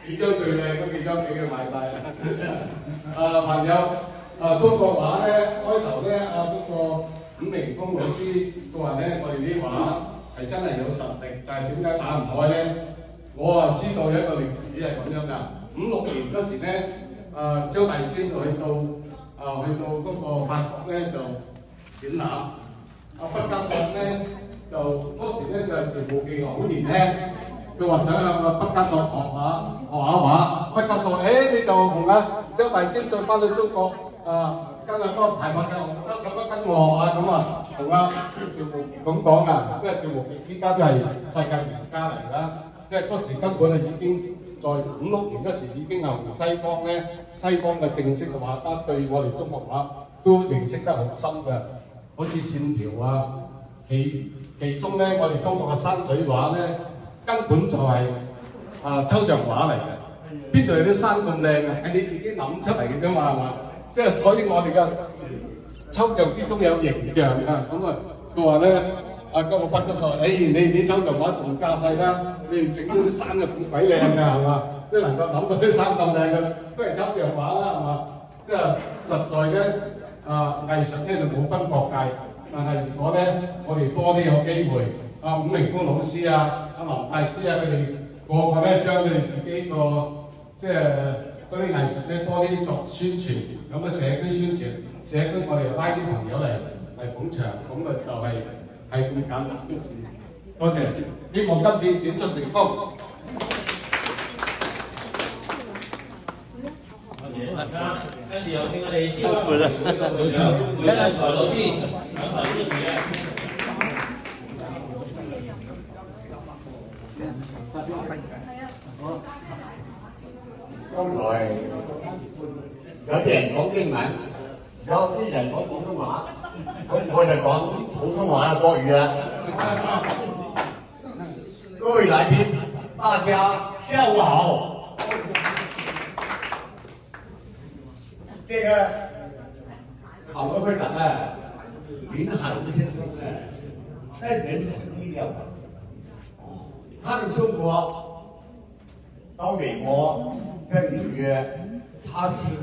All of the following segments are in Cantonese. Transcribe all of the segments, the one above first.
幾張最靚嗰幾張俾佢買晒啦。還有中國畫咧，開頭咧嗰個伍明峰老師佢話咧，我哋啲畫係真係有實力，但係點解打唔開咧？我知道有一個歷史係咁樣㗎。56年嗰時咧，張大千去到嗰個法國咧就展覽。畢加索咧就嗰時咧就係趙無極好年輕，佢話想向畢加索學下畫。畢加索你就同張大千再翻去中國跟嗰個提莫石紅得十一跟我咁同趙無極咁講啊，因為趙無極依家都係世界名家嚟啦，即係嗰時根本已經在56年嗰時已經係西方嘅正式嘅畫家對我哋中國畫都認識得好深嘅，好似線條其中咧我哋中國嘅山水畫咧根本就係抽象畫嚟嘅，邊度有啲山咁靚啊？係你自己諗出嚟嘅啫嘛，係嘛？即係所以我哋嘅抽象之中有形象啊！佢話咧嗰個畢加索，你抽象畫仲架勢啦，你整到啲山就咁鬼靚㗎係嘛？即係能夠諗到啲山咁靚嘅，都係抽象畫啦係嘛？即係實在咧藝術咧就冇分國界，但係如果咧我哋多啲有機會，伍明峰老師林大師佢哋個個咧將佢哋自己個即係嗰啲藝術咧多啲作宣傳，咁社區宣傳，社區我哋拉啲朋友嚟捧場，咁就係咁簡單嘅事。多謝，希望今次展出成功。跟住有請我哋消防員會長財老師上台支持啊！剛才有啲人講英文，有啲人講廣東話，咁我就講普通話國語啦。各位來賓，大家下午好。這個考核會長林海峰先生人很低調，他在中國到美國在紐約，他是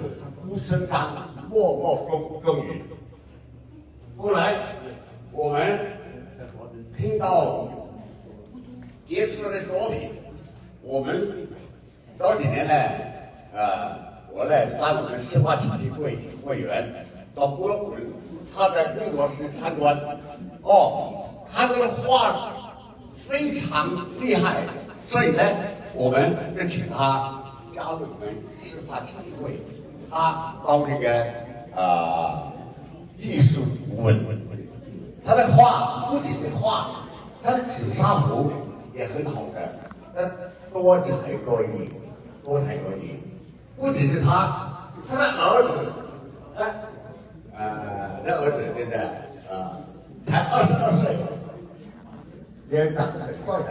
孤身上默默耕耘。後來我們聽到接觸的作品，我們早幾年呢我來當我們市畫基金會會員，到鼓楼滚他的工作室參觀，他這個畫非常厲害，所以呢，我們就請他加入我們市畫基金會，他當這個藝術顧問。他的畫不僅是畫，他的紫砂壺也很好的，多才多藝，多才多藝。不仅是他的兒子，那兒子真的才22歲，也長得很漂亮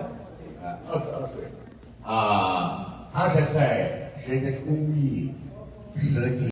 ，22歲，他現在學的工藝設計。